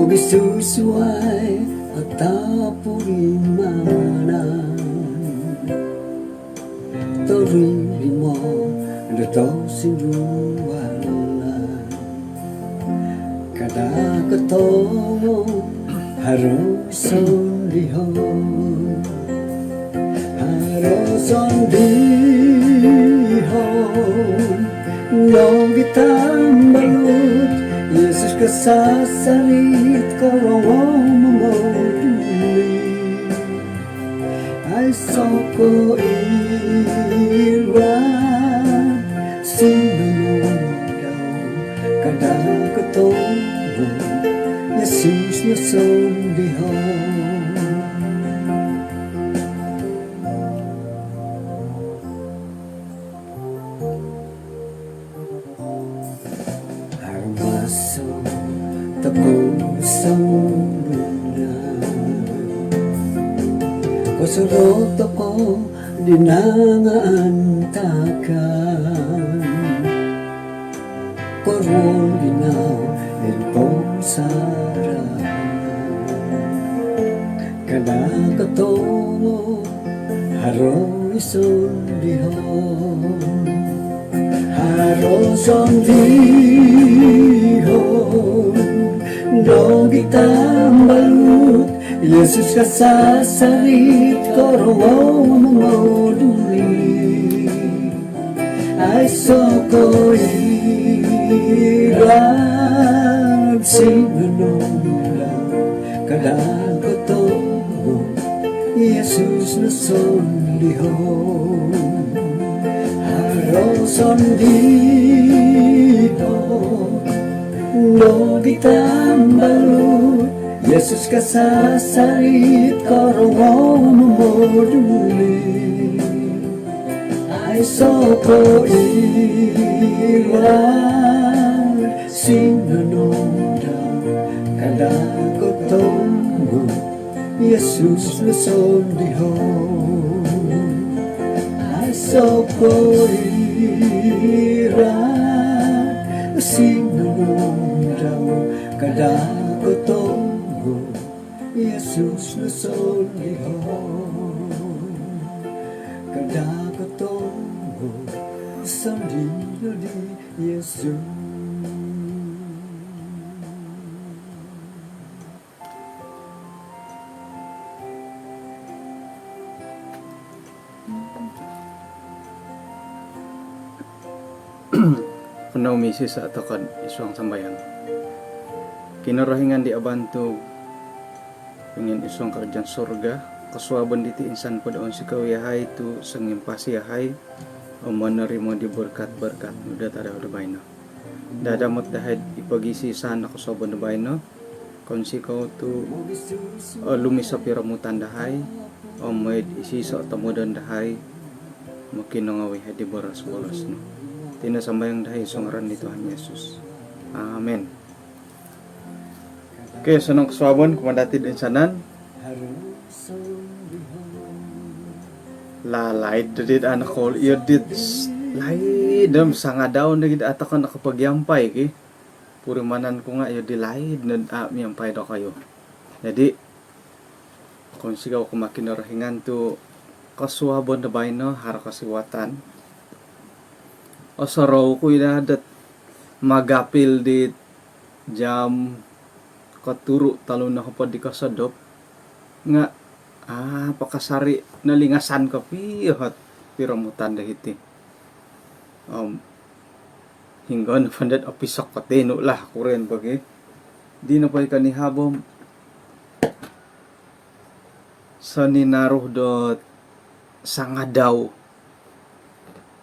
Magisusuay at tapulimanan Torili mo Luto sinuwalan Kada katomo Haroson lihon Haroson lihon Nogitang balut Yesus kasasalit Korong mamoduli Ay soko iran Sinunod daw Kada katomo Yesus na sondihon Armaso tapusang lunan Kusurot ako dinangaantakan Korwon ginaw ilpong sarang Kada katomo haroy sondihon Haroson lihon Nogitang balut Yesus kasasalit Korong mamoduli Ay soko iran Sinunod lang Kada katomo Yesus na sondihon Haroson lihon Nogitang balut Yesus kasasalit Korong mamoduli Ay soko iran Sinunod daw Kada katomo Yesus na sondihon Ay soko iran Sinunod daw Kada katomo Yesus na sondihon Kada katomo Sondihon di Yesus Punaw misis sa atakan isuang sambayan kinarahingan di abanto ingin isuang kerjaan surga kasuaban diti insan padaon si kawiyahay tu sangimpasi yahay o menerima di berkat-berkat udah tada udah bayno dadamot dahid ipagisi sana kasuaban udah bayno konsi kau tu lumisa piramutan dahay o may isisa tamudan dahay makin nangawi di boras-boras no tinasambayang dahay sungaran ni Tuhan Yesus. Amen. Okay, so nang kaswabon kumandatid insanan lalay did anak ko iyo did lay dam sanga daw na gid atakan nakapagyampay ki puri manan ko nga iyo dilay na miyampay daw kayo. Jadi kung sigaw kumakinarahingan to kaswabon na bayno har kasiwatan o saraw ko inadat magapil di jam katuro talo na kapag di kasadop nga pakasari nalingasan ka pihat piramutan dahiti hinggan pandat apisak pateno lah kuren bagi di na pa'y kanihabom sa ninaruh dot sangadaw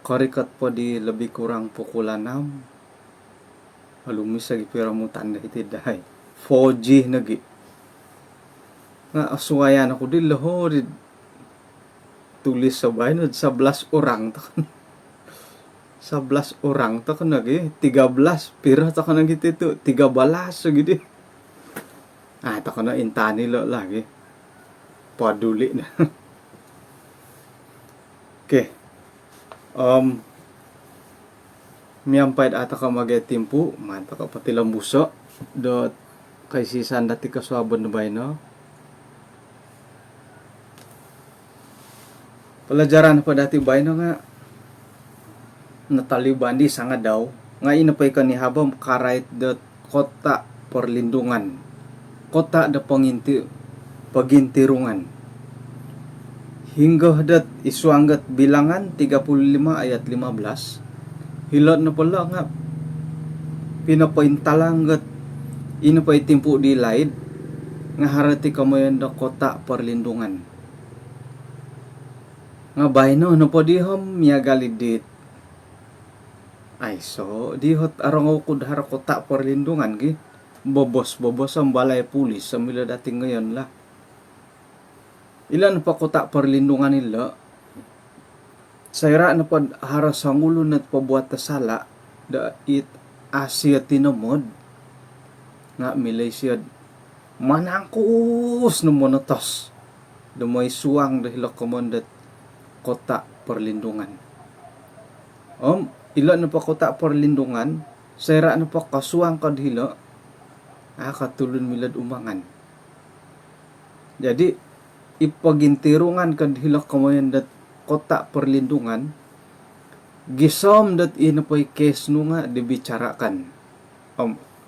karikat po di lebih kurang pukul 6 alumis lagi piramutan dahiti dahay 4G nagi nga asuwayan ako di laho di tulis sa bayan 11 orang takan 11 orang takan lagi 13 pira takan lagi itu 13 gitu takan na intani lo lagi paduli na okay miyampay ata ka magatimpo manta ka pati lambuso dot kay sisan dati kaswabon na ba no? Pelajaran pa dati ba no nga nataliban di sanga daw nga inapay ka ni habang karait dot kota perlindungan, kota da pagintirungan hingga dat isuanggat bilangan 35 ayat 15 hilot na pala nga pinapaintalanggat inapay timpu di laid nga harati kamayan da kota perlindungan nga bayno no po dihom miagalidit ay so dihot arang ko dahar kota perlindungan gi bobos ang balay pulis sa mila dating ngayon la ilan pa kota perlindungan nila sayra na pa haras ang ulo na pabuat ta sala da it Asia tinamod nga Malaysia manangkus no monotos dumay suwang dahil komandat kota perlindungan ilan na pa kota perlindungan sayra na pa kasuwang kadhilo katulon milad umangan jadi ipagintirungan kadhilo komandat kota perlindungan gisom dat inapay case no nga dibicarakan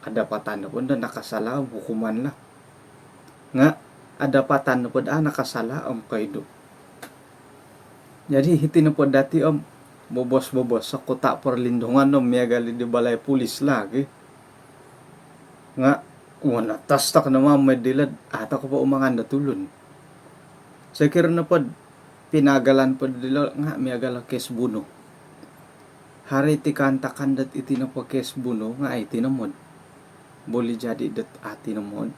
ada patan na po na nakasala hukuman la nga ada patan na po na nakasala kaido jadi hiti na po dati bobos sa kota perlindungan miyagali di balay pulis lagi nga wala tastak na may dilad ata ko pa umangan natulon sa kira na po pinagalan po dila nga miyagala kes buno hari ti kantakan dat iti na po kes buno nga ay tinamod boleh jadi dat ati namod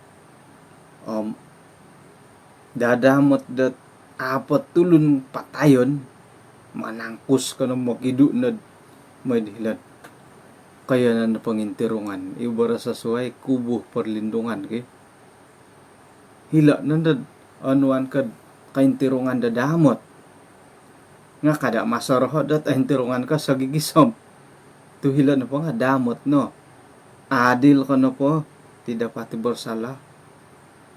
dadamot dat apat tulun patayon manangkus ka ng makidu na may dilad kaya na napangintirungan ibara sa suway kubo perlindungan hila nandad anuan ka kaintirungan dadamot nga kada masaraho dat intirungan ka sa gigisom tuhila na po nga damot no adil ka na po ti dapat bersala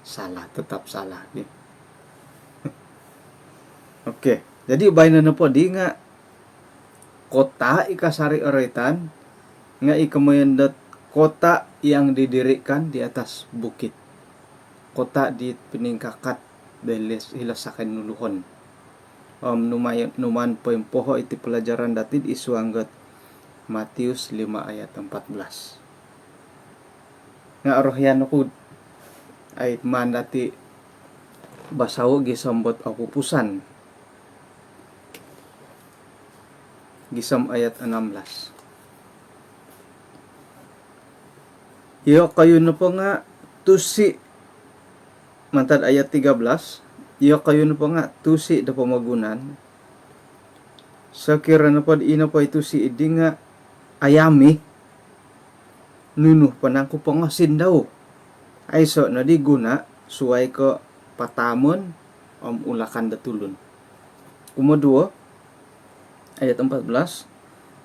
salah tetap salah okay jadi bayna na po di nga kota ikasari oritan nga ikamayan dat kota yang didirikan di atas bukit kota di peningkakat dahil hilasakan nuluhon numan po yung poho iti pelajaran dati isuanggat Matius 5 ayat 14 nga arohyan ko ay man dati basawo gisambot apupusan gisam ayat 16 iyo kayo na po nga tusi mantad ayat 13 iya kayo na po nga tusi da pamagunan sa kira na po ina po ito si idi nga ayami nunuh panangko po nga sindaw ay so na di guna suway ko patamon ulakan da tulun kumadua ayat 14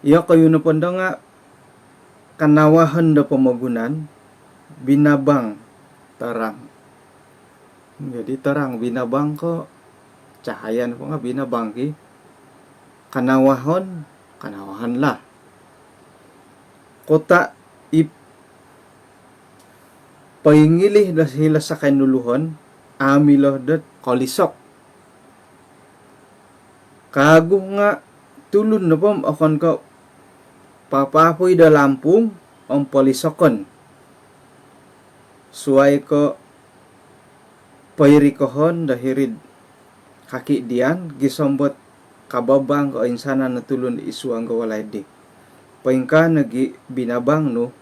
iya kayo na po nga kanawahan da pamagunan binabang tarang jadi terang binabang ko cahaya na po nga binabang kanawahan lah kota paingilih da sila sa kanuluhon amilo dat kolisok kago nga tulun na po akon ko papapoy da lampung polisokon suway ko pairikohon dahirid kaki dian gisombot kababang ko insana natulun isu ang gawalay di paingka nagi binabang no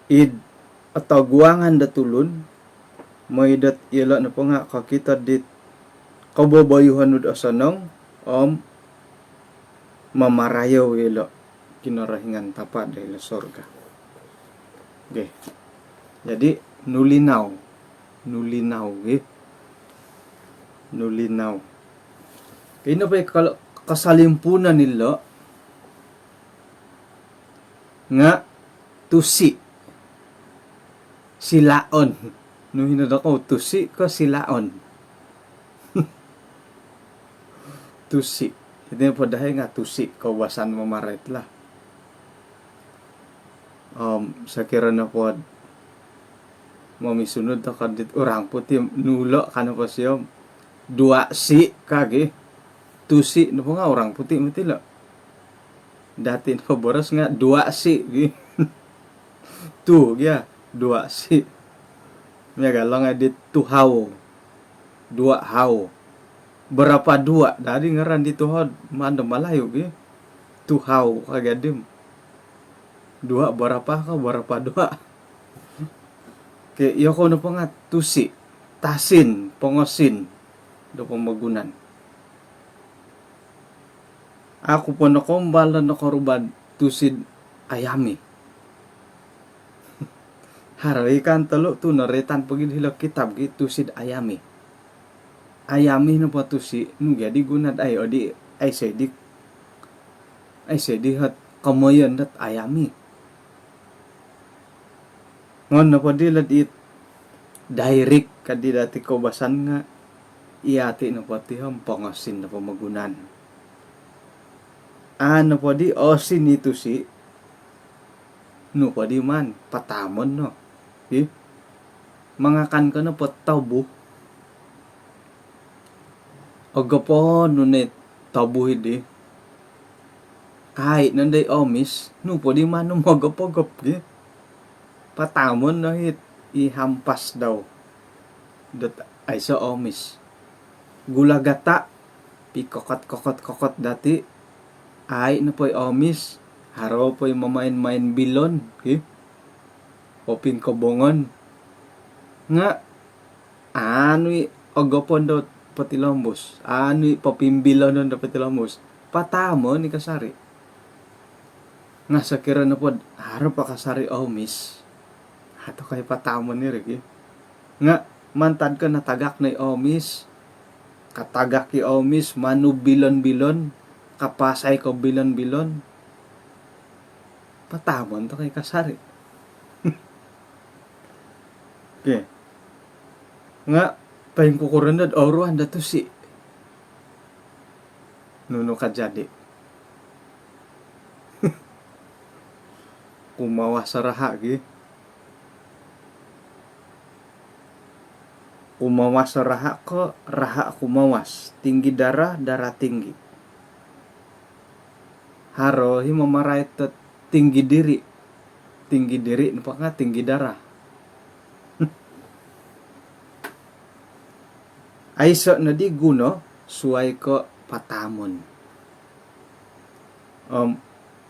id atau guangan datulun may dat ila na po nga kakita dit kababayuhan ud asanong mamarayaw ila kinarahingan tapat dahil sorga okay. Jadi nulinaw kaya na ba kasalimpunan nila nga tusi silaon. No hinod ako, tusi ko silaon. Tusi. Hindi po dahil nga tusi, kawasan mamaret la. Sa kira na po, mamisunod na kadit, orang puti, nulo ka na po siya, dua si, kage, tusi, na po nga, orang puti, matila. Dati na boras nga, dua si, tu, ya, dua si. May galang edit, tuhaw, dua haw. Berapa dua, dari ngaran di tuhod, manda malayo, tuhaw, kagadim. Dua berapa ka, berapa dua. Kaya iyo ko na pa nga, tusi, tasin, pongosin, do pamagunan. Ako po na kumbalan na korban, tusid ayami. Haray kan talo tu naretan pagin hilak kitab gitu tusid ayami. Ayami na pa tusi, nga di gunad ay, o di, ay sedi hat kamoyan dat ayami. Ngon na pa di lad it, direct kadi dati ko basan nga, iyati na pa tiham, pangasin na pamagunan. Ano pa di, osin ito si, no pa di man, patamon no. Mga kan ka na pa tabo. Aga po, nunit, tabuhid kahit nanday omis, no pa di man magapagap patamon na hit, ihampas daw. Ay sa omis. Gulagata, pikokot dati, ay na po'y omis, haro po'y mamain-main bilon, opin kobongon. Nga, ano'y agapon daw patilombos, ano'y papimbilon daw patilombos, patamon ni kasari. Nga sa kira na po, haro pa kasari omis, ato kay patamon ni Ricky. Nga, mantad ka natagak na omis, katagak ki omis, manu bilon-bilon, kapasay ko bilon-bilon, patamon to kay kasari. Okay. Nga, pahing kukurunod, oruan dato si nuno ka jadi. Kumawas sa raha, kumawas sa raha ko, raha kumawas. Tinggi darah tinggi. Haro, himamaray to tinggi diri. Tinggi diri, napa nga, tinggi darah. Aiso na di guno, suway ko patamon.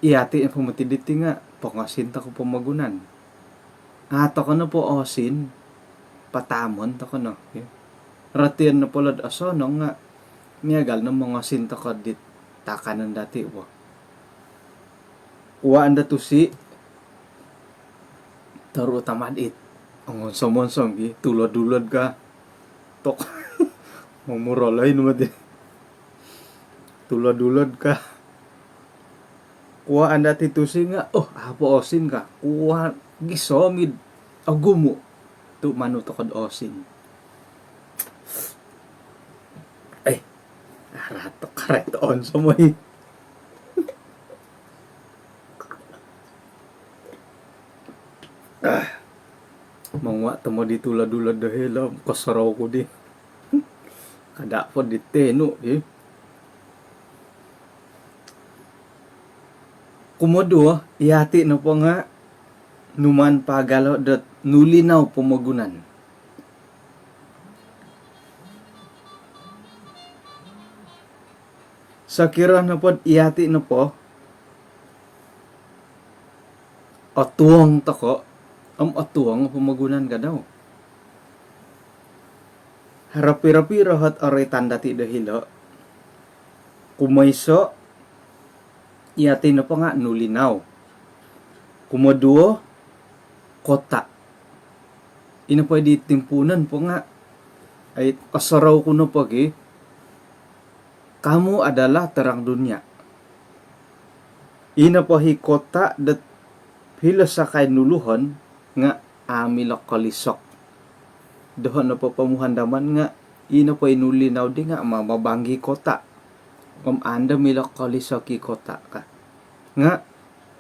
Iyati na pumatiditi nga, pangasin ta ko pamagunan. Ato ko na po osin, patamon ta ko no. Ratian na pulad aso no nga, miyagal na mga sinta ko dit takanan dati po. Uwaan da to si, taro tamad it. Ang monsong, tulad-dulad ka. Tok. Mamuralay naman din. Tulad-dulad ka. Kuha anda titusi nga, apo osin ka. Kuha, gisomid. Agumo. Tu manutokod osin. Ay, arato karet on sa mo Mangwa tamo di tulad-dulad dahil kasaraw ko di. Kada po di teno, Kumodo, iyati na po nga, numan pagalo dat nulinaw pumagunan. Sa kira na po, iyati na po, atuwang tako, atuwang pumagunan ka daw. Harapi-rapi rahat aray tanda ti dahilo. Kumayso, iyati na pa nga nulinaw. Kumaduo, kota. Ina pwede timpunan po nga. Ay kasaraw ko na pagi. Kamu adalah terang dunia. Ina po hi kota dat hila sa kay nuluhon nga amilok kalisok. Doon na po pamuhandaman nga, ina po inulinaw di nga, mamabanggi kota. Anda milok kalisok ki kota ka. Nga,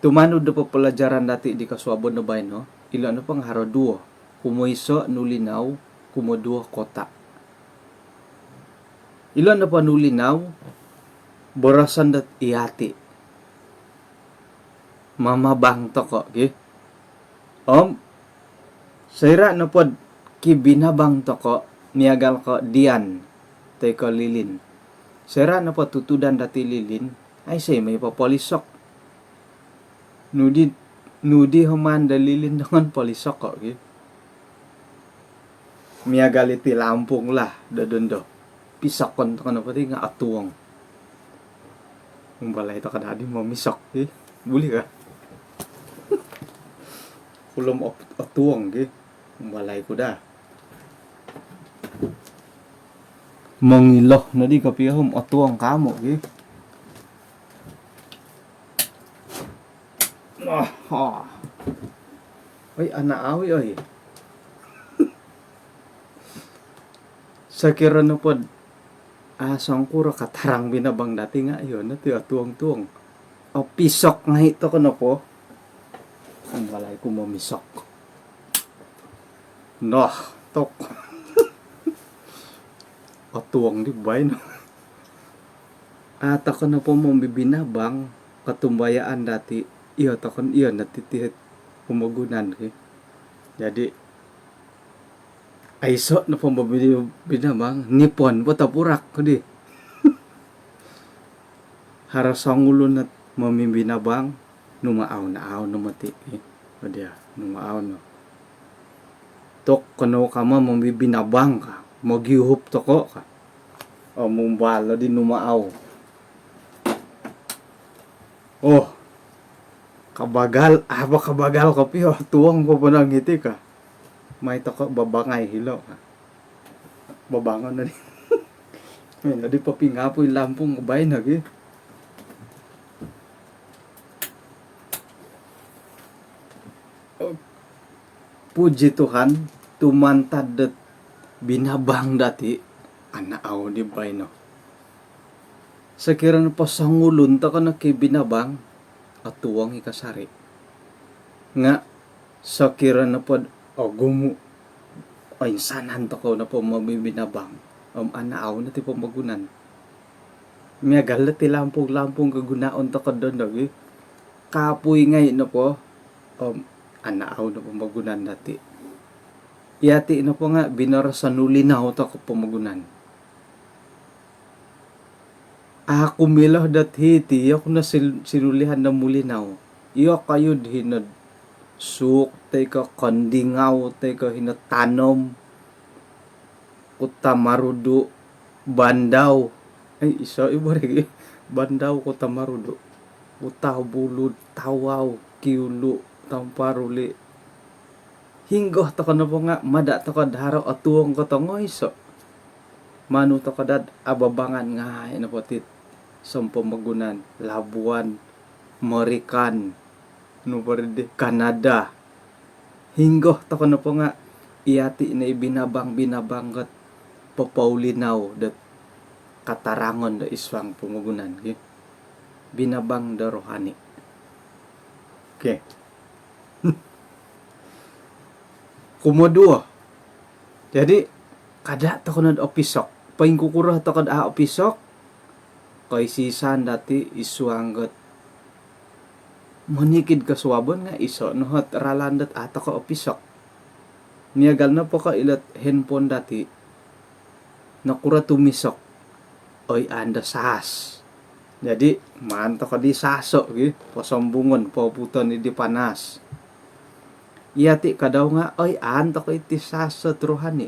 tumanod na po pelajaran dati di kaswabon na bayan, no? Ilo na pang haraduo. Kumuiso, nulinaw, kumuduo kota. Ilo na pa nulinaw, borasan dat iyati. Mamabang to ko, okay? Sayra na po, kibinabang to ko, niyagal ko diyan, tay ko lilin. Sayra na po, tutudan dati lilin, ay say, may papolisok. Nudi human dalilin dengan polisok ko, okay? Miyagal iti lampung lah, dadondo. Pisakon to ka na pati nga atuwang. Kung balay to ka dadi mamisok, okay? Buli ka. Kulom atuwang, okay? Kung balay ko da. Mangilo na di kapiyahom atuwang kamo, okay? Ay, anaawi, ay. Sa kira na po, asang kuro katarang binabang dati nga yun, ito yung tuwang-tuwang. O, pisok nga ito ko na po. Ang balay ko mamisok. No, tok. O, tuwang di ba yun? At ako na po mong bibinabang katumbayaan dati. Iyo, takon iyo, natitihit pumugunan. Okay? Jadi, aiso na po binabang, nipon, patapurak ko di. Harasang ulo na mamibinabang, numaaw na aw numati. O diya, numaaw no. Tok kano ka ma mamibinabang ka, magihup to ko ka. O mumbala di numaaw. Oh, kabagal, kabagal ka piyo, tuwang ko pa ng ngiti ka. May toko, babangay, hilo ka. Babangon na rin. May nadi pa pingapoy lampong kabay na gi. Puji Tuhan, tumantad dat binabang dati, anaaw di bay no. Sakira na pasangulun ta ka na kay binabang, at tuwang ikasari. Nga, sakira na po, gumu, ay sanan to ko na po mabibinabang, anaaw na ti pamagunan. Miyagal na ti lampong kagunaon to ko doon, kapoy ngay na po, anaaw na pamagunan dati. Iyati na po nga, binarasanulinaw to ko pamagunan. Ako milah dat hiti, ako na sinulihan na mulinaw. Iyo kayo hinad suk, tay ka kandingaw, tay ka hinatanom, kutamarudo, bandaw. Ay, isa, iba rin. Bandaw, kutamarudo. Utaw, bulod, tawaw, kiulo, tamparuli. Hinggoh to ka na po nga, mada to ka daraw atuwang ko to ngoy, so. Manu to ka dad, ababangan nga, inapotit. Sampamagunan, Labuan, Marikan, Canada. Hinggo, tako na po nga, iyati na ibinabang-binabanggat papaulinaw dat katarangon da iswang pumugunan. Okay? Binabang da rohani. Okay. Kumodua. Jadi, kada tako na opisok. Paingkukurah tako na opisok. Kay sisan dati isuanggot manikid kaswabon nga iso nohot ralandat ata ka opisok. Niyagal na po ka ilat handphone dati nakura tumisok oy anda sahas. Jadi manto ka di saso pasambungon paputon di panas. Iyati ka daw nga oy anto ka iti saso rohani.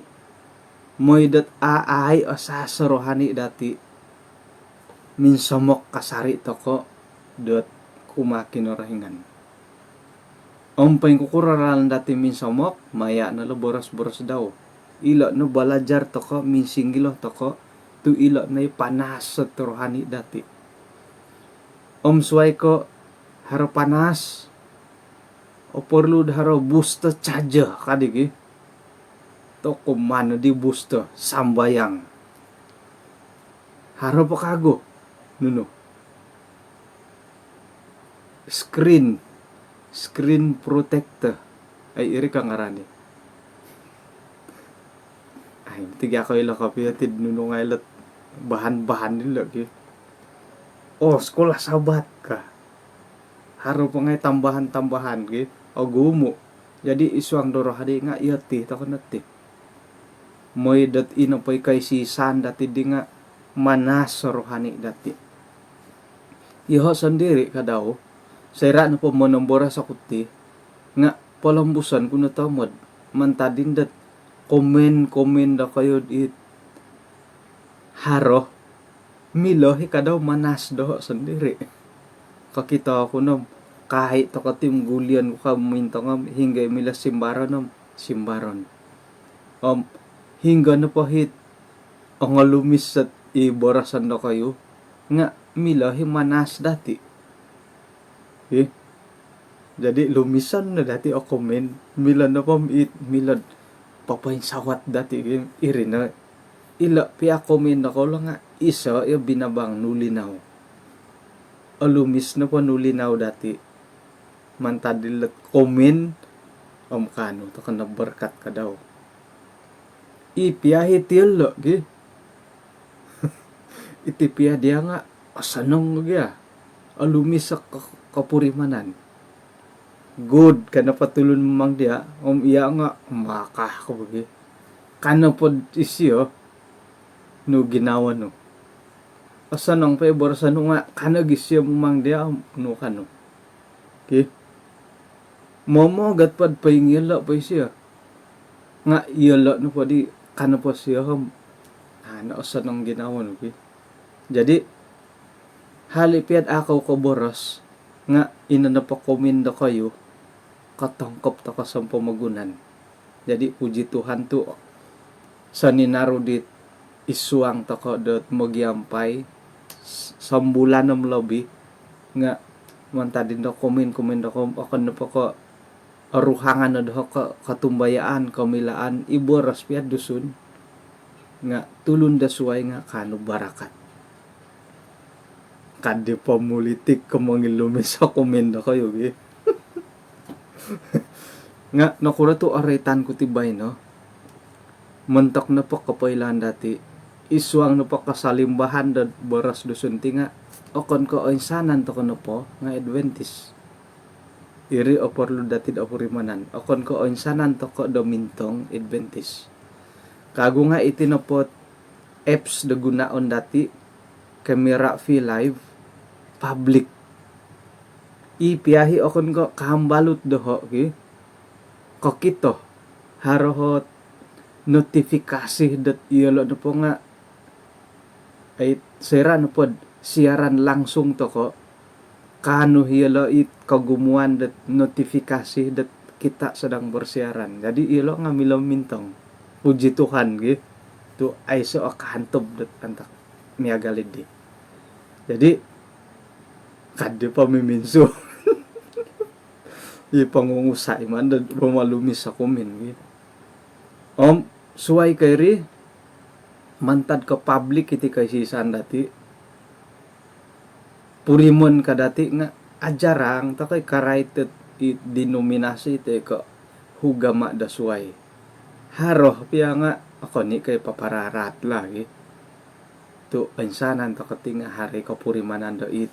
Moy dat aay o saso rohani dati. Minsamok kasari to ko dot kumakin orahingan. Ompay kukuraran dati minsamok, maya na lo boras-boras daw. Ilo no balajar to ko, minsingilo to ko, tu ilo na panas sa rohani dati. Suway ko, haro panas. O perlu daharo booster charger kadigi. To kumano di booster sambayang. Haro pa kago. Nuno. Screen protector. Ay iri ka ngarani. Ay tiga ko ilo kapiyatid nuno nga ilot bahan-bahan nila ki. Oh, sekolah sabat ka. Haro pa nga tambahan-tambahan ki. O gumo. Jadi isuang doro hadi nga iyati takonati. Moy dat ino pay kay sisan dati di nga manas rohani dati. Iho sendiri kadaw. Sayra na po monombora sa kuti nga palambusan kuno tamad mantadin dat komen da kayo it haro milo kadaw manas do sendiri. Kakita ko no kahit to katim gulian ko ka minta nga hingga mila simbaron hingga na pahit ang lumis at ibarasan na kayo nga mila manas dati. Jadi lumisan na dati o komen mila na pamit mila papain sawat dati iri na ila pia komen na ko lang nga isa binabang nulinaw o lumis na pa nulinaw dati mantadilat komen kano to ka nabarkat ka daw ipiyahi tilo iti piya dia nga asanong gya alumis sa kapurimanan good kana patulon mang dia iya nga makah ko bagi kana pod isyo no ginawa no asanong favor sa no nga kana gisyo mang dia no kano momo gatpad paingila pa siya nga iyala no padi kana po siya ano asanong ginawa no jadi halipiat ako ko boros nga inanapakomindo kayo katangkop ta kasang pamagunan. Jadi puji Tuhan tu sa ninaro dit isuang ta ko dot magyampay sambulan ng lobby nga mantadin da komen da ko akan na pa ko aruhangan na da ka katumbayaan kamilaan iboras piat dusun nga tulun da suway nga kano barakat. Kadi pamulitik kamangilumi sa komenda kayo nga nakura to aretan ko tibay no mentok na pa kapailan dati iswang na pa kasalimbahan da baras dusunti nga okon ko insanan to kono po nga Adventist iri oporlo dati da oporimanan okon ko insanan to ko domintong Adventist kago nga itinopot apps da gunaon dati kamera fee live public ipiyahi okon ko kahambalot doho kokito harohot notifikasi dat iyalo na po nga ay sera na po siaran langsung to ko kano iyalo it kagumuan dat notifikasi dat kita sedang bersiaran jadi iyalo nga milaw mintong puji Tuhan to ay so akahantob dat antak miagalid di jadi kade pa miminso ipangungusay man da rumalumis sa komen suway kayri mantad ka public iti kay sisan dati purimon ka dati nga ajarang ta kay karaitet denominasi iti ka hugama da suway haroh piya nga ako ni kay papararat lagi to insanan ta katinga hari ka purimanan da it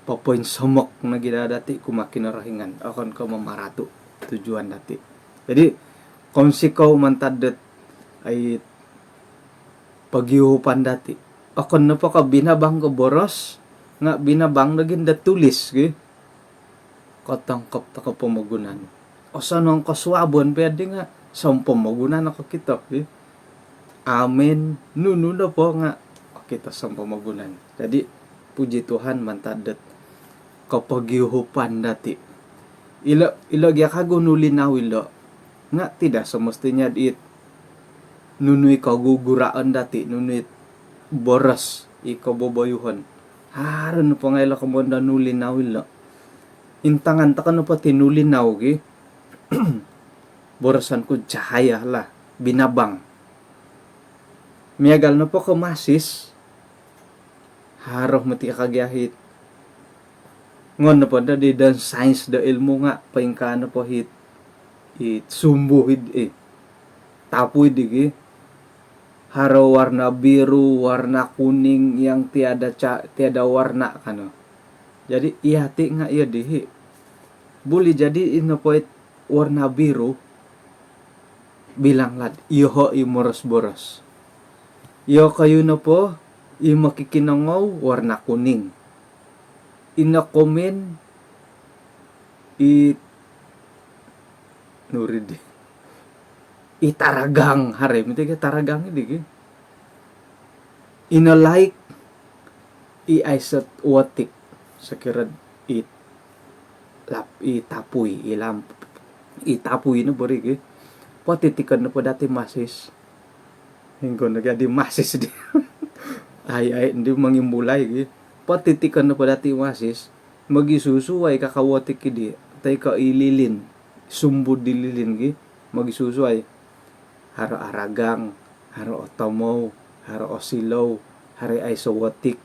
papoin somok na gidadati kumakinarahingan akan ka mamarato tujuan dati jadi kung sikaw mantadet ay pagyuhupan dati akan na pa ka binabang ka boros nga binabang naging datulis katangkap ta ka pamagunan o sanong kaswabon pwede nga sa pamagunan ako kita amen nuno na po nga kita sa pamagunan jadi puji Tuhan mantadet kapagyuhupan dati ilo gya kago nulinaw ilo nga tidak semestinya diit nunuy kaguguraan dati nunuy boras ikaw boboyuhon haron pa nga ilo kamonda nulinaw ilo intangan ta kano pa tinulinaw gi borosan ko cahaya lah binabang miagal na po kamasis haroh mati kagyahit ngon na po da di dan science da ilmu nga paingkano po hit sumbuhid tapuid gi haro warna biru warna kuning yang tiada warna kano jadi ihati nga iya dihi boleh jadi ino po warna biru bilang lad iyo boros iyo kayo na po iyo makikinangaw warna kuning ina komen nurid itaragang hari minta ka taragang idi ina like aisat watik sakirad itapuy na bori gi patitikan na po dati masis hinggo na di masis di ay hindi mangimbulay gi patitikan na po dati masis magisusuway kakawatik kidi tay ka ililin sumbud dililin gi magisusuway haro aragang haro otomo haro osilaw hari ay sawatik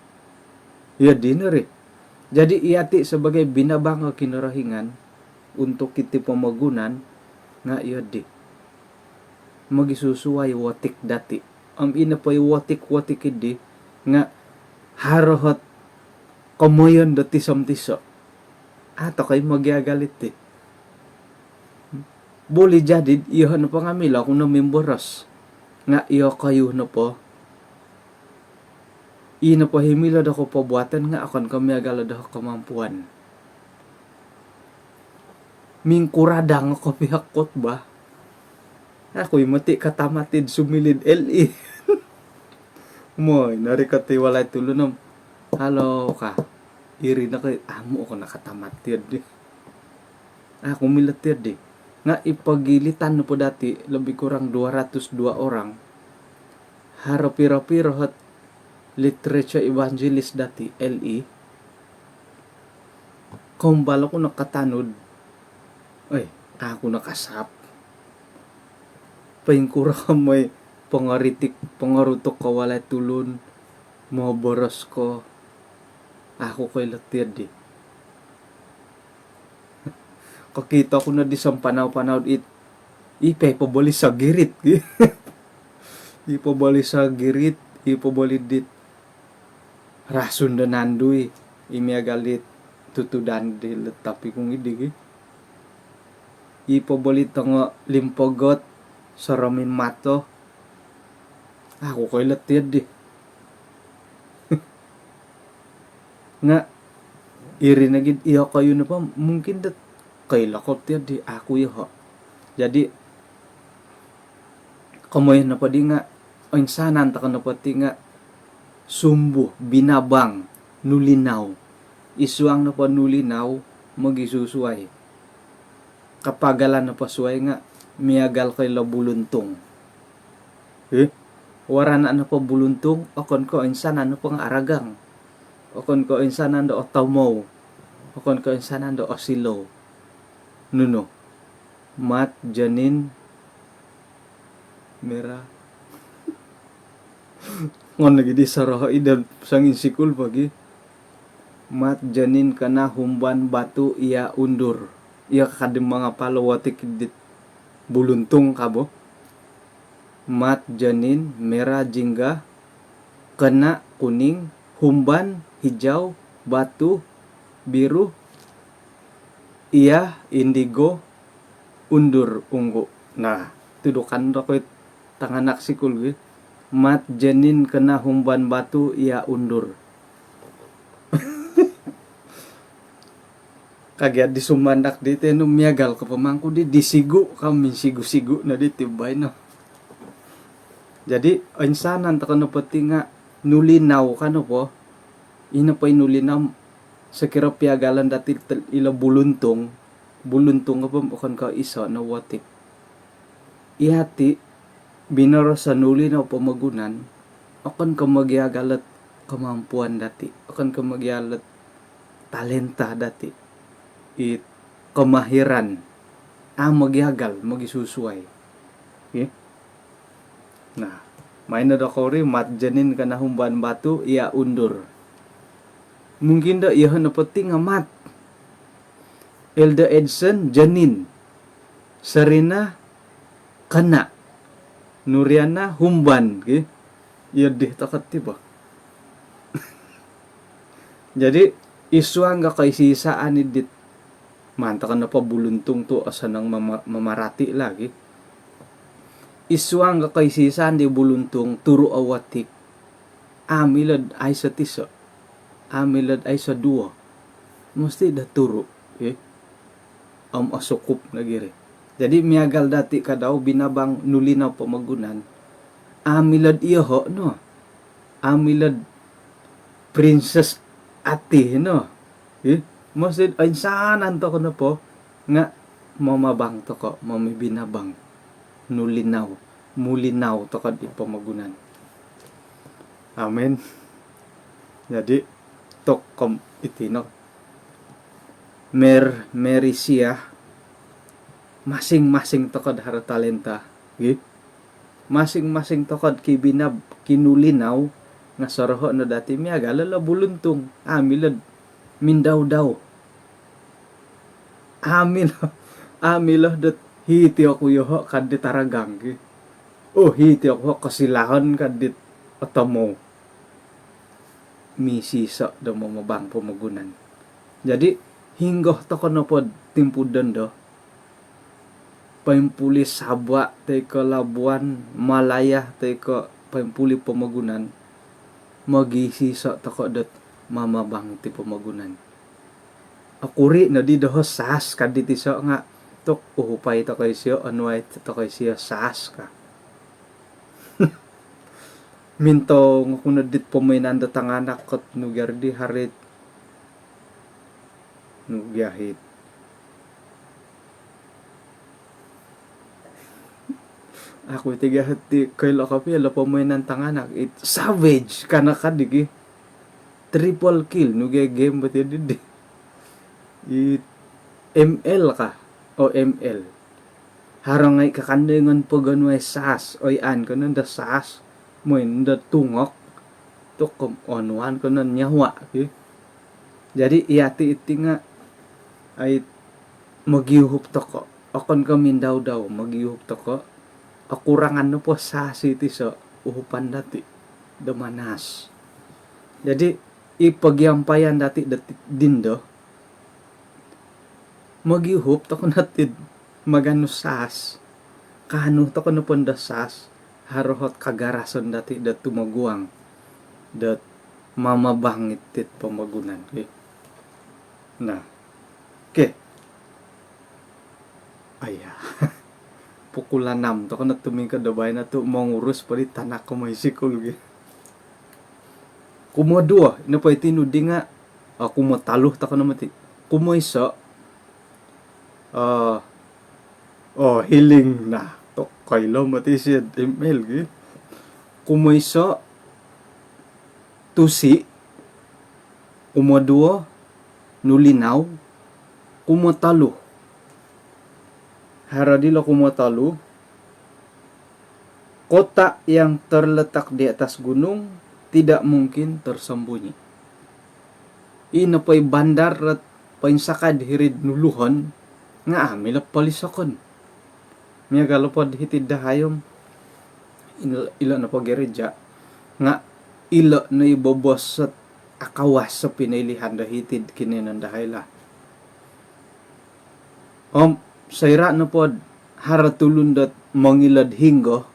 ya dinner jadi iati sebagai binabang o kinarahingan untuk kita pemagunan nga iya di magisusuway watik dati am ina pa watik idi nga harohot kamoyon dati samtiso ato kay magyagalit boleh jadi iya na pangamila kung namimboras nga iya kayo na po ina po himila dako pabuatan nga akan kami agala dako kemampuan mingkuradang ako pihakot ba ako'y mati katamatid sumilid LE moy narikati walay tulo ng halo ka iri na kay amo ko nakatamatid ako milatir di nga ipagilitan no po dati lebih kurang 202 orang haro piro-piro hat literature evangelist dati LE kumbalo ko nakatanod ako nakasap paingkura ka may pangarutok ka walay tulon mga boros ko ako ko'y latir di kakita ko na di sa panaw ipay pabali sa girit ipabali sa girit ipabali dit rason na nandoy imiagalit tutudan di tapi kung idig ipabali nga limpagot sa ramin mato ako ko'y latir di nga irinagid iya kayo na pa mungkin dat kay lakot tiya di ako iho jadi kamoy na pa di nga ang sanan ta ka na pati nga sumbu binabang nulinaw isuang na pa nulinaw magisusuway kapagalan na pasuway nga miagal kay labuluntong warana na pa buluntong akon ko insanan na pa nga aragang akon ko insanan do otomo akon ko insanan do osilo nuno mat janin mera ngon lagi di saraha idan sang insikul pagi mat janin kana humban batu ia undur ia kadim mga palawatik dit buluntung kabo mat janin merah jingga kena kuning humban hijau batu biru ia indigo undur ungu nah tudukan ko tanganak sikul mat janin kena humban batu ia undur kagiat di sumandak di tenu miagal ka pamangku di disigu kami sigu-sigu na di tibay no jadi insanan ta kano pati nga nulinaw kano po ina pa inulinaw sekira piagalan dati ila buluntong ka pa bukan ka isa na watik ihati binaro sa nulinaw pamagunan akan ka magyagalat kemampuan dati akan ka magyalat talenta dati it kemahiran magiagal magisusuay. Okay? Nah, main na dakori mat janin kana humban batu ia undur. Mungkin da iya na penting amat. Elda Edson janin. Serena kana. Nuriana humban, okay? Iya deh takat tiba. Jadi isuang ga kay sisaan idit. Mantakan na pa buluntung to asa nang mamarati lagi. Isuang ga kay sisaan di buluntung turu awatik. Amilad ay sa tiso. Amilad ay sa duwa. Mesti dah turu. Okay? Asukup na giri. Jadi miagal dati kadaw binabang nulinaw pamagunan. Amilad iya ho no. Amilad princess ati no. Okay? Mesti insanan to ko na po nga mamabang to ko, mamibinabang nulinaw, mulinaw to ko di pamagunan. Amen. Jadi tokom itino merisia masing-masing tokod hara talenta, okay? Masing-masing tokod kinulinaw nga soroho no dati miaga lala buluntung amilad mindaw-daw amilo dat hiti ako yoho kadit taragang hiti ako kasilahon kadit otamo misisa do mamabang pamagunan. Jadi hinggoh to kono pod timpudan do paimpuli sabwa teko Labuan Malaya teko paimpuli pamagunan magisisa to ko dat mamabang ti pamagunan. Akuri na di doho sas kadit iso nga tok uhupay to kay siyo anway to kay siyo sas ka. Minto nga kung nadit pumaynan da tanganak kot nugardi harit nugyahit. Ako tigahati kay lakapi ala pumaynan tanganak it savage kanakadigi triple kill nugay game bat yun di it ML ka o ML harangay kakandengan paganway sas oy an kanon da sas mo da tungok to kom onwan kanon nyawa okay? Jadi iati iti nga ay magiyuhup to ko akon kami daw magiyuhup to ko akurangan no po sa city so uhupan dati damanas. Jadi ipagyampayan dati dindo magiyuhup to ko natid magano sas kano to ko no ponda sas harohot kagarason dati dat tumaguang dat mamabangit tit pamagunan okay? Nah okay aya pukul 6 to ko na tumingkad dabay na to mangurus pali tanak ko may sikul okay? Kumodua ina pa itinudi nga ako mataluh ta ko na mati kumoyso hiling na to kaylo mati siya ML okay? Kumoyso tusi kumodua nulinaw kumotaluh haradilo kumotaluh kota yang terletak di atas gunung tidak mungkin tersembunyi. Ino pa'y bandar at painsakad hirid nuluhon nga amila palisakon. Miya galopod hitid dahayom ilo na pagereja nga ilo na ibobos at akawas sa pinilihan da hitid kininan dahayla. Sayra na pod haratulun dat mangilad hinggo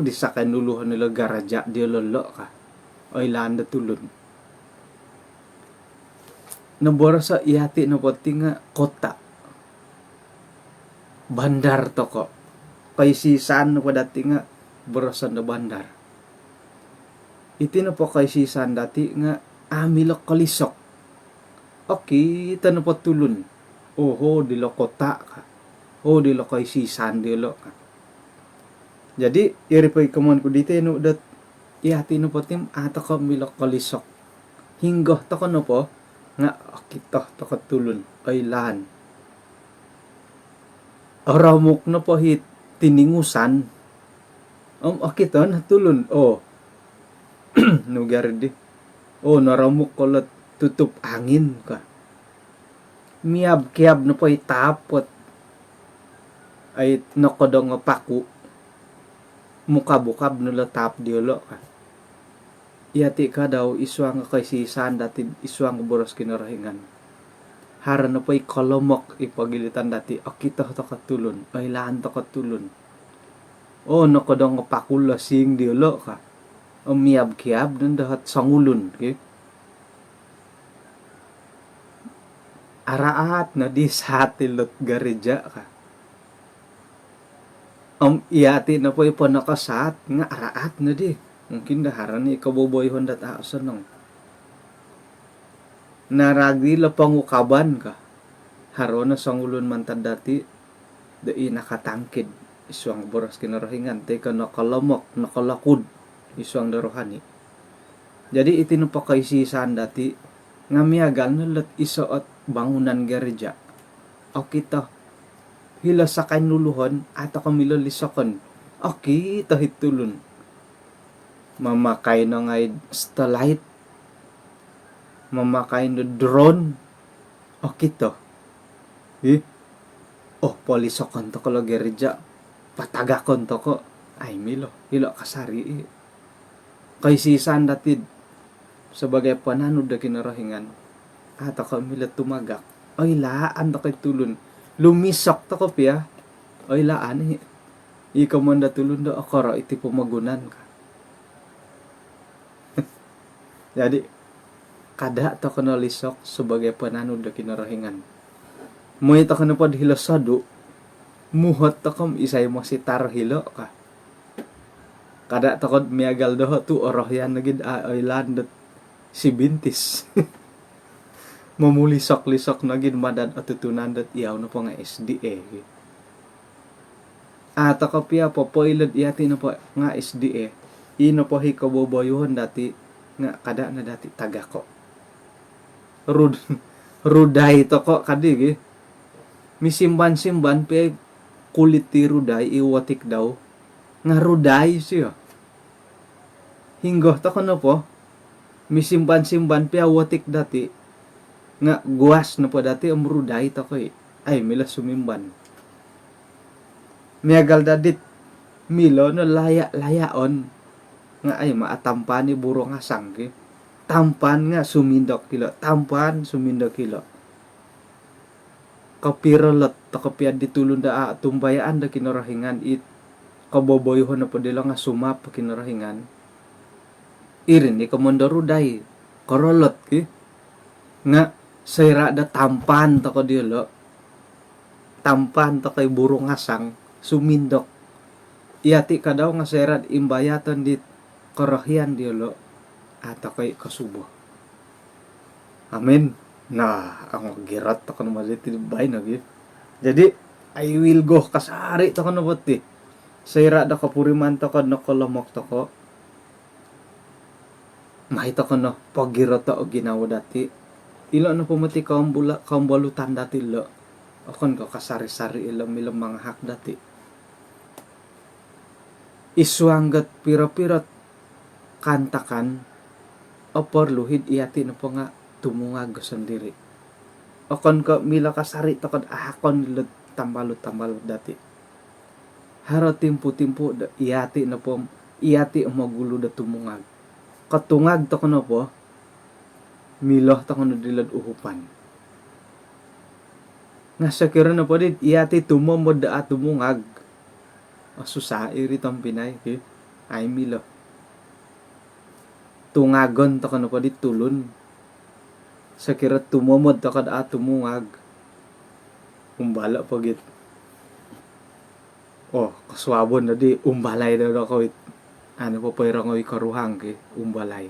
di sa kanuluhan nila garaja di lolo ka ay landa tulun nabora sa iati na pati nga kota bandar to ko kay sisan na pa dati nga borosan na bandar iti na po kay sisan dati nga amilok kalisok okay ita na po tulun dilo kota ka dilo kay sisan dilo ka. Jadi iripay kaman ko dito no dat iati no po tim ato ko milok kalisok hinggo to ko no po nga kita takatulon ay lan aramok na po hit tiningusan akita natulon nugar di naramok ko lat tutup angin ka miyab-kiyab na po itapot ay nakodong nga paku mukabukab no latap diolo ka iyati ka daw iswang kay sisan dati iswang boros kinarahingan hara na po kolomok ipagilitan dati akita to katulon ay laan to katulon nakodong nga paku lasing diolo ka miyab-kiyab nun dahat sangulon okay? Araat na di sa tilot garidya ka. Iyati na po ipanakasat nga araat na di. Mungkin daharan ni kaboboyhon dat aasanong. Naragi la pangukaban ka. Haro na sangulon man dati dai nakatangkid. Iswang boras kinarahingan. Teka nakalamok, nakalakod. Iswang darohani. Jadi itinupakaisisan dati nga miyagal na lat isoot bangunan gereja o kita hila sa kanuluhon at ako milolisakon o kita hitulun mamakay na ngay starlight mamakay na drone o kita polisakon to ko lo gereja patagakon to ko ay milo hila kasari kay sisan datid sebagai pananud da kinarahingan at ako milat tumagak ay laan to kay tulun lumisok to ko piya ay laan ikaw man da tulun da akara iti pumagunan ka jadi kada to ko nalisok sebagai pananud da kinarahingan mo ito ko na pod hilasado muhot to ko isay mo si tarhilo ka kada to ko miagal do tu orohyan nagid ay landet si bintis mamulisok-lisok na gid madad at tutunan dat iyaw na po nga SDA. At ako piya po poilad iyati na po nga SDA. Ino po hikaboboyuhon dati nga kada na dati taga ko. Ruday to ko kadig misimban-simban pe kulit ti ruday iwatik daw nga ruday siya. Hinggo to ko na po misimban-simban pe watik dati nga guwas na po dati ruday to ko ay mila sumimban miagal dadit milo no layaon nga ay maatampan ni burong asang tampan nga sumindok kilo tampan sumindok kilo kapirolot to kapiad ditulon da tumbayaan da kinarahingan it kaboboyhon na po dila nga sumap kinarahingan irin ni komondo ruday korolot nga sayra da tampan to ko diolo tampan to kay burong asang sumindok iyati ka daw nga sayra imbayatan dit korohyan diolo ato kay kasubo amen na ang girat to ko malit bay na jadi I will go kasari to ko nabot sayra da kapuriman to ko nakolomok to ko mahita ko no pagirat to og ginawa dati ilo na pumati kaumbalutan dati lo akon ko kasari-sari ilang mga hak dati iswanggat pira-pirat kantakan opor luhid iyati na po nga tumungag sendiri akon ko mila kasari takod ahakon nila tambalot dati haro timpo iyati na po iyati magulo da tumungag katungag to ko na po miloh ta kono dilad uhupan nga sakira na po dit iyati tumomod da atumungag asusairi tang Pinay ay miloh tungagon ta kono po dit tulon sakira tumomod ta kad atumungag umbala po git kaswabon na di umbalay daw ko ano po pwera ngoy karuhang umbalay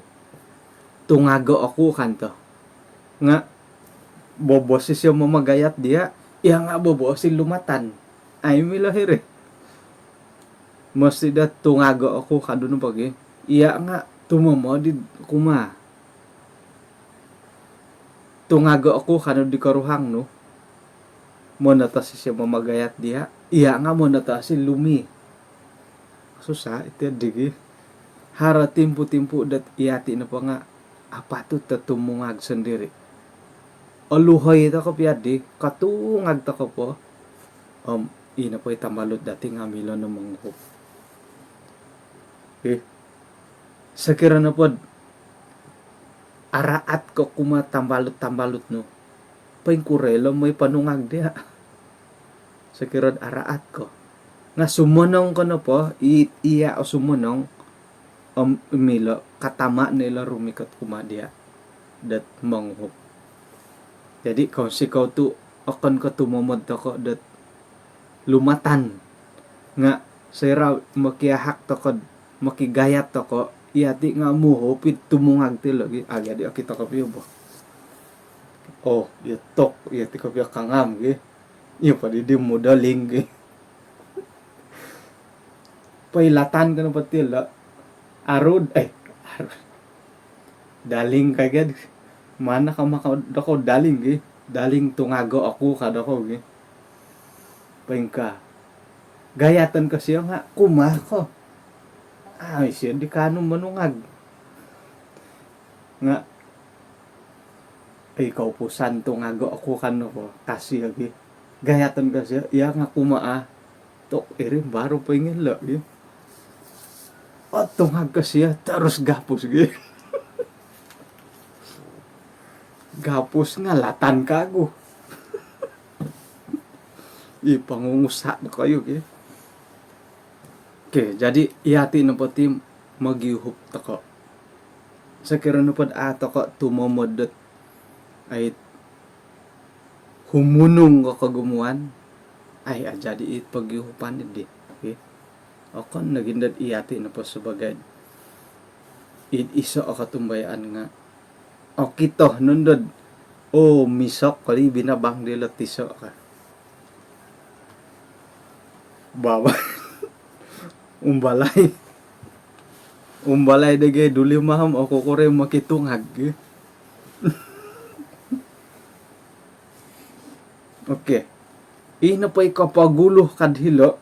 tungago ako kanto nga boboses siya mamagayat dia iya nga bobosin lumatan ay milahir mesti da tungago ako kadun pag iya nga tumamo di kuma tungago ako kano di karuhang no. Mo nata siya mamagayat dia. Iya nga mo nata si lumi. Susah itu digi. Hara timpu-timpu dat iyati na pa nga apa tu tatumungag sendiri. Aluhay ta ko piadi katungag ta ko po. Ina po itamalot dati nga milo ng mga sakira na po araat ko kumatambalot-tambalot no. Paing kurelo may panungag dia. Sakira araat ko. Nga sumunong ko na po, iya o sumunong milo katama nila rumikat kumadya dat manghop. Jadi kau sikaw tu akan ka tumamad ko dat lumatan nga sira makiyahak to ko makigayat to ko iyati nga muhopit tumungag ti lagi aga di kita ka piyo ba. Itok iyati ka piyo kangam gi. Iyo pa di modaling gi. Pailatan ka na patila arod daling kagad mana ka makadako daling gi daling tungago ako kadako gi paingka gayatan kasi nga kumah ko siya di kanong manungag nga ikaw po santo ngago ako kano ko kasi agi gayatan kasi iya nga kumaa tok irin baro paingin la gi tungag kasi terus gapos gi gapos nga latan kago ipangungusa na kayo eh. Okay, jadi iyati na pati magyuhup tako. Sa kira na pod ato ko tumomodot ay humunong ka kagumuan ay jadi pagyuhupan hindi. Okay? Ako nagindad iyati na po sebagai iso o katumbayaan nga kito nundod misok kali binabang dila tiso ka baba umbalay dagay duli maham ako kore makitungag okay ina pa'y kapagulo kadhilo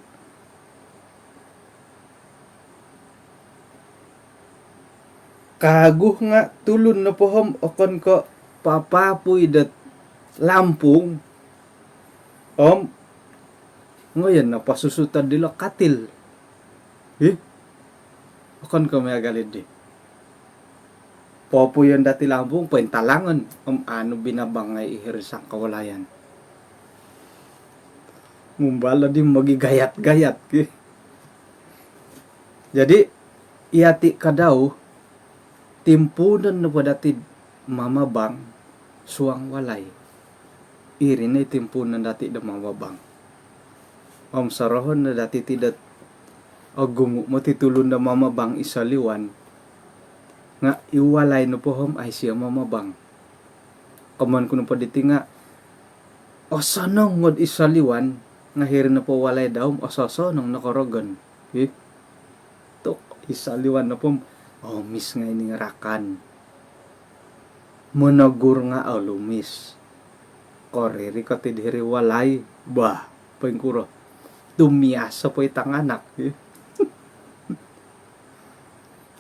kaguh nga tulun na pohom okon ko papapuy dat lampung ngayon napasusutan dila katil akan ka may agalid di papuyan dati lampung paintalangan ano binabangay ihirisang kawalayan mumbala di magigayat-gayat jadi iyati ka daw timpunan na pa dati mamabang suang walay irin na timpunan dati da mamabang sarahon na dati tidak gumu matitulon na mamabang isaliwan nga iwalay no po ay siya mamabang kaman ko na pa diti nga sanong ngod isaliwan nga hirin na po walay daw nang nakaragan tok isaliwan na po mis nga iningarakan monagur nga lumis koreri ka tidiri walay pengkuro tumiyasa po itang anak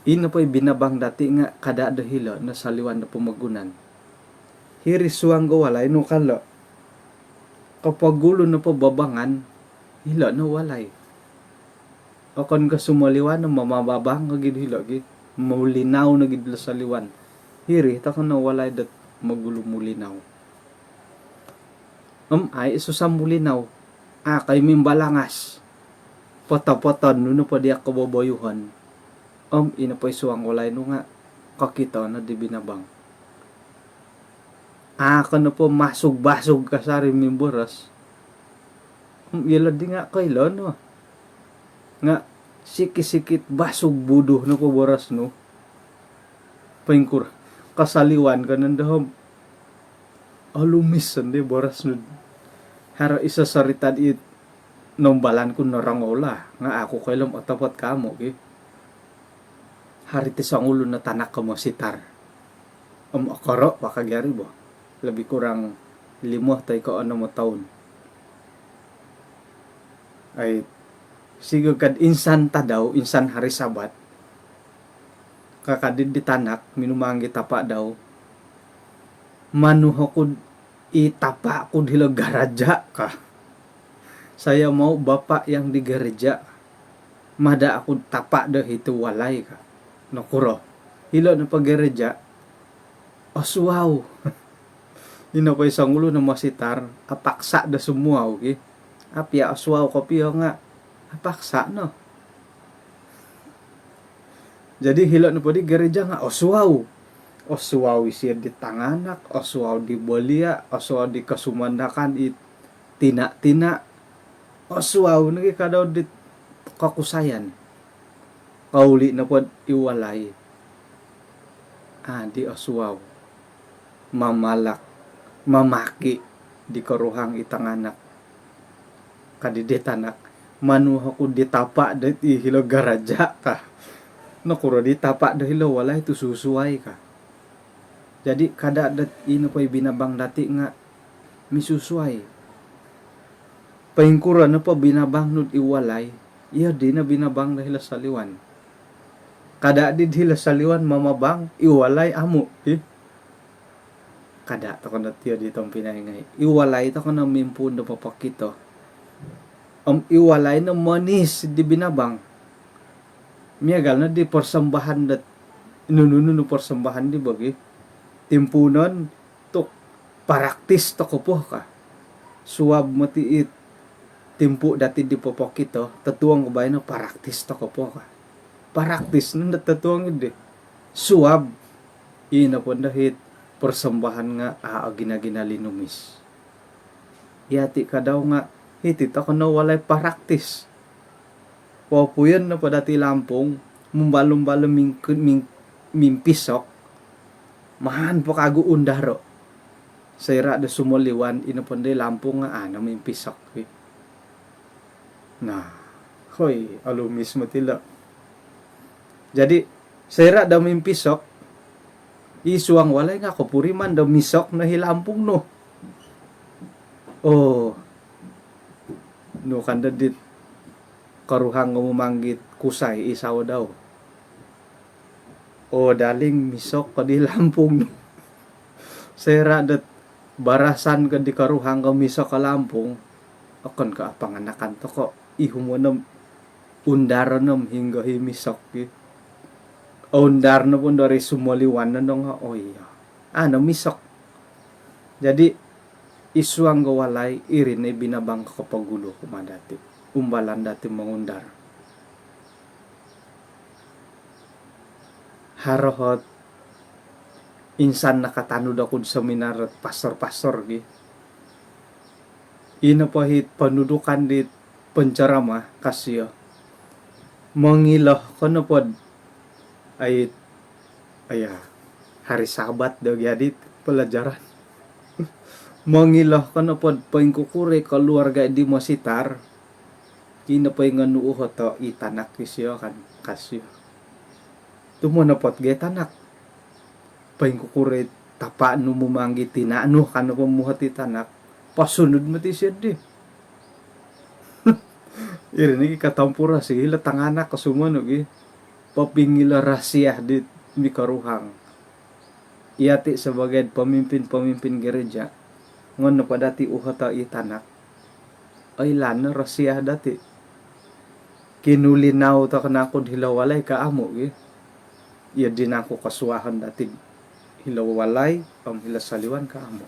ina po binabang dati nga kada dahilo na saliwan na pumagunan hirisuang gawalay no kalo kapag gulo na po babangan hilo na walay akon ka sumaliwan na mamababang agid hilo agid maulinaw na gid saliwan hiri ta na walay dat magulo mulinaw ay susamulinaw kay mimbalangas pota-pota nuno pa diya kababayuhan ina pa isuang walay no nga kakita na di binabang na po masug-basug ka sa rin mimboras yala di nga kailan no nga sikit-sikit basug budo na po boras no paingkur kasaliwan ka nandahom alumis hindi boras no hara isa sarita it nombalan ko narangola nga ako kailam atapat kamo hari ti sang ulo na tanak ka mo sitar akaro pakagyari bo lebih kurang 5 atau 6 tahun. Ay sigud kad insan tadaw, insan hari Sabat, kakadid di tanak minumanggi tapa daw, manuho kud itapa kud hilo garaja ka. Saya mau bapak yang di gereja, mada aku tapa dah itu walay ka. Nakuro, hilo na paggereja, oswaw. Ino pa isang ulo na masitar, apaksa da semua, okay? Apya oswaw kopiyo nga, apaksa no. Jadi hilo na po di gereja nga, oswaw. Oswaw isir di tanganak, oswaw di bolia, oswaw di kasumandakan it tina-tina, oswaw nagi kadaw di kakusayan. Kauli na po iwalay. Di oswaw. Mamalak, mamaki di karuhang itanganak. Kadidetanak, manuha ko ditapa di hilo garaja ka. Nakuro ditapa di hilo walay tu susuway ka. Jadi kada dat ino pa'y binabang dati nga misusuay. Paingkura na pa binabang nud iwalay, iya di na binabang na hila saliwan. Kada di hila saliwan mamabang iwalay amo. Kada to ko na tiyo ditong pinahingay. Iwalay to ko na mimpun na papakito. Iwalay na manis di binabang. Miyagal na di persembahan dat inununu persembahan di bagi. Timpunon tok paraktis to ko po ka. Suwab matiit timpu dati di popok ito, tatuang ko ba na paraktis to ko po ka. Paraktis nung tatuang ito. Suwab ina po dahit persembahan nga ginagina linumis. Yati ka daw nga hitit ako na walay paraktis. Papuyan na pa dati Lampong mumbalong-balong mimpisok. Mahan po kago undaro. Sayra da sumuliwan inaponde Lampong nga mimpisok. Hoy, alumis mo tila. Jadi, sayra da mimpisok, isuang walay nga kupuriman da misok na hilampong no. No kanda dit karuhang ngumanggit kusay isaw daw. Daling misok ka di Lampong no. Sayra dat barasan ka di karuhang ka misok ka Lampong, akon ka panganakan to ko ihumonam undaronom hingga himisok undar na po dari sumaliwan na nga misok. Jadi isuang gawalay irin ay binabang kapagulo kumadati umbalan dati mangundar harohot insan nakatanud ako sa seminar pastor-pastor ina pahit panudukan di penceramah kasyo mangilah kono pod ay hari Sabat daw jadi pelajaran mangilah kono pod paingkukure keluarga di masitar ina pa nga nuuho to itanak kisyo kan kasyo tumo na pot tanak paingkukure tapa nu mumanggi tinano kano pamuhat itanak pasunod mati siya di. Irini katampura sila tanganak kasumano papingila rasya di mikaruhang. Iyati sebagai pemimpin gereja ngono pa dati uhata itanak. Ay lana rasya dati. Kinulinaw ta kanakod hilawalay ka amo iya din ako kasuwahan dati hilawalay hilasaliwan ka amo.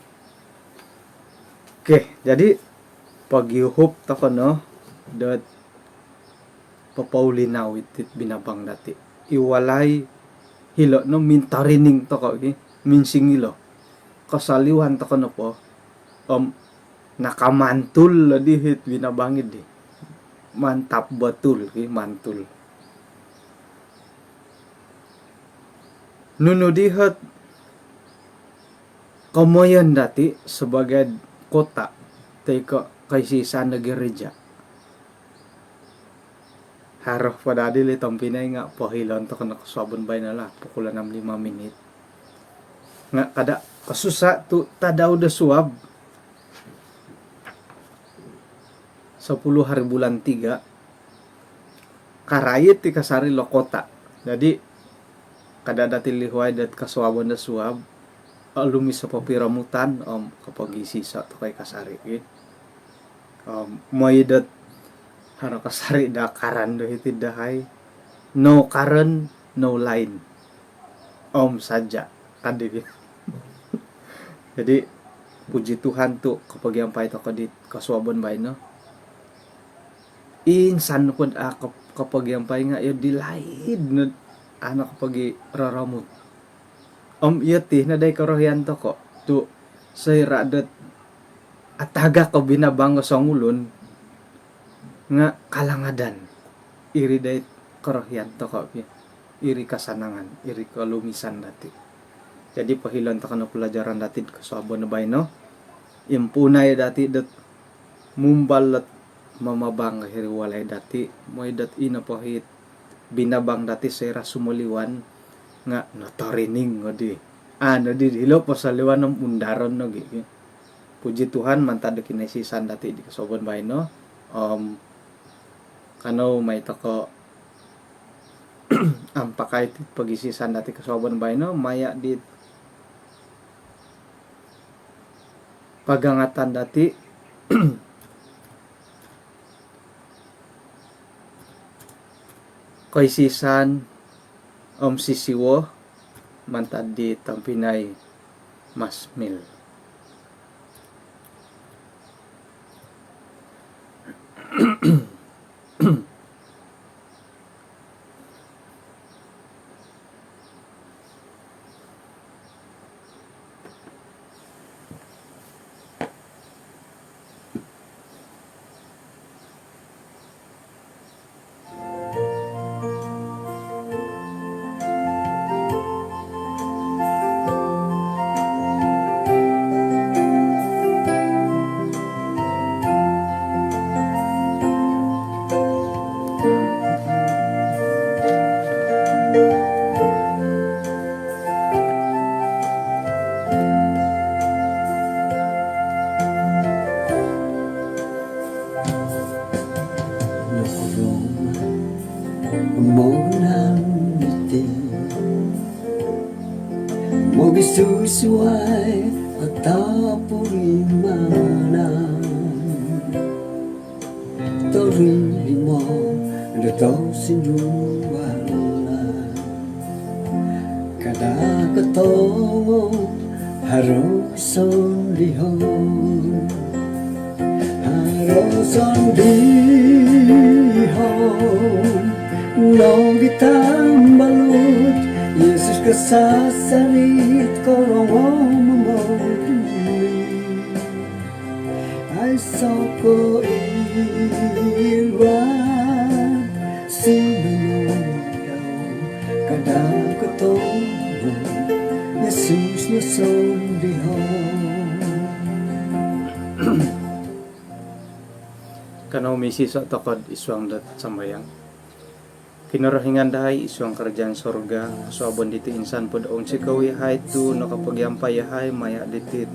Jadi pagyuhop ta no dat papaulinaw itit binabang dati iwalay hilo no mintarining to ko minsingilo kasaliwan to no po nakamantul dihit binabangid mantap betul mantul nunudihat kamoyan dati sebagai kota teko kaisisa na gereja haroh pada adil itong pinay nga pohilon to kana kasabon bay na la pukulan ng 5 minit nga kada kasusa tu tadaw da suab 10 hari bulan 3 karayit ti kasari lokota. Jadi kada dati lihuay dat kasuaban da suab alumi sa papiramutan kapag isisa to kay kasari may dat hano kasari da karan do iti dahay no current no line saja kadi. Jadi puji Tuhan tu kapag yang pahit ako di kasuaban bay no insan pud kapag yang pahit nga dilaid no kapag raramut yati na day karohyan to ko tu say radat ataga ko binabang sa ngulon nga kalangadan iri day karohyan to ko iri kasanangan iri kalumisan dati. Jadi pahilan ta kana pelajaran dati kasuaban na bay no impunay dati dat mumbalat mamabang hiri walay dati moy dat ina pahit binabang dati sera sumuliwan nga natarining ngodi hilo pasaliwan ng undaron no gi. Puji Tuhan mantad kinesisan dati di kasuaban bay no kano may tako ang pakay pagisisan dati kasuaban bay no maya di pagangatan dati kaisisan sisiwo mantad di tampinay masmil. Magsusuway at tapulimanan Torili mo Dato sinuwalan Kada katongo Harok sondihon Harok sondihon Nong kitang balut Yesus kasasarit korong memotui Ay soko iwan Sinunong daw kadang ketemu Yesus nason dihon Kanau misi sa takod iswang dat sambayang kinarahingan dahay isuang kerjaan sorga kasuaban diti insan pod on si kawihay tu nakapagyampay maya diti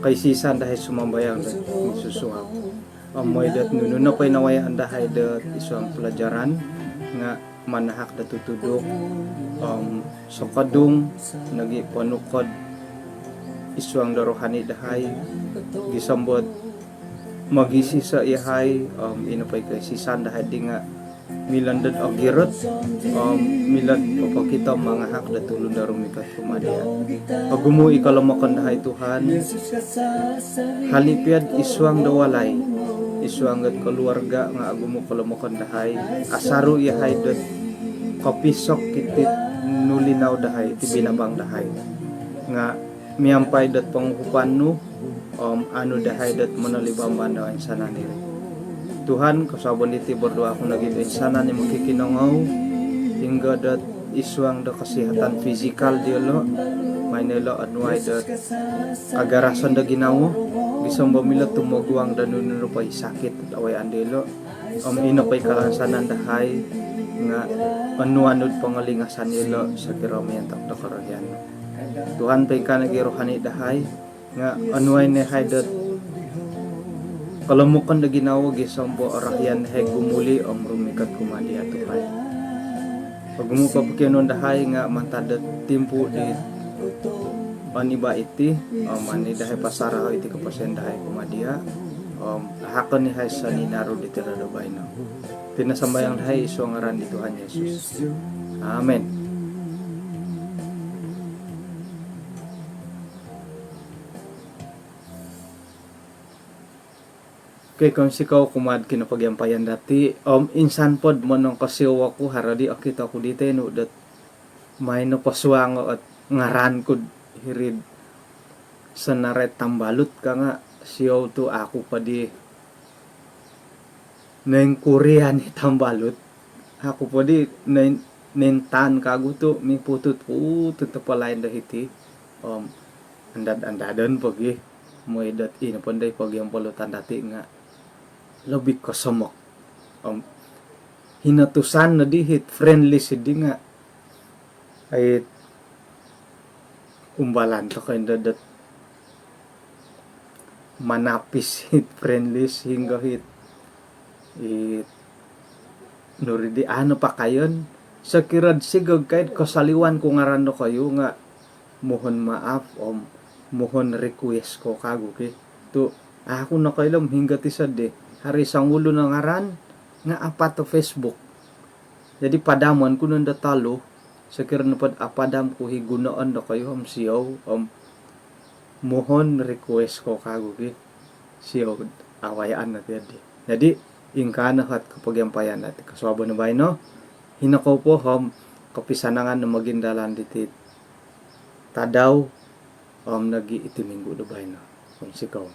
kay sisan dahay sumambayang dat susuhap amoy dat nuno na pay nawayaan dahay dat isuang pelajaran nga manahak dat tutudok sa kadung nagi panukod isuang darohani dahay gisambot magisi sa ihay inapay kay sisan dahay di nga milandad agirot milad papakita mga hak da tulong da rumikat kumadian agumo ikalamakan dahay Tuhan halipiad iswang dawalay iswang gat keluarga nga agumo kalamakan dahay asaru yahay dat kapisok kitit nulinaw dahay ti binabang dahay nga miampay dat pangukupan no ano dahay dat manalibamban daw ang sananiri Tuhan, kasabon diti berdoa ako naging insana ni makikinangaw hingga dat iswang da kesehatan fisikal dia lo may nila anuay dat kagarasan da ginawo bisang bamila tumagwang da nuno pa isakit at away andelo ino pa'y kalansanan dahay nga anuanod pangalingasan nila sa kiramiyan takda karahyan Tuhan pengka nagirohani dahay nga anuay ni haydat kalamukan na ginawa gisombo arahyan hay gumuli om rumikat kumadi atuhay. Pag gumupa po kinon dahay nga mantadat timpo di paniba iti mani dahay pasara iti kapasen dahay kumadia hakan ni hay sa ninaro di tiradabay no. Tinasambayang dahay iso ngaran di Tuhan Yesus. Amen. Kay kung sikaw kumad kinapagyampayan dati insan pod mo nung kasiwa ko haradi akita ko dito no dat may napaswang at ngaran ko hirid sa naret tambalot ka nga siyaw to ako pa di nang Korean ni tambalot ako pa di nentan kago to may putut palain dahiti andadan pagi mo edat inapanday pagyampalutan dati nga labik ko samok hinatusan na dihit friendly si di nga ay umbalan to kayo dadat manapis hit friendly hingga hit nuridi ano pa kayon sa kirad sigag kahit kasaliwan ko ngaran no kayo nga mohon maaf mohon request ko kago ki to ako na kailam hingga tisad de hari sang ulo ng ngaran nga apat to Facebook. Jadi padaman ko nang datalo sa kiran pad apadam ko higunaan na kayo siyaw mohon request ko kago ki siyaw awayaan na tadi. Jadi ingka na hat kapag yampayan natin kaswabo na ba no hinakaw po kapisanangan na magindalan ditit tadaw nagi itiminggo na ba no kung sikaw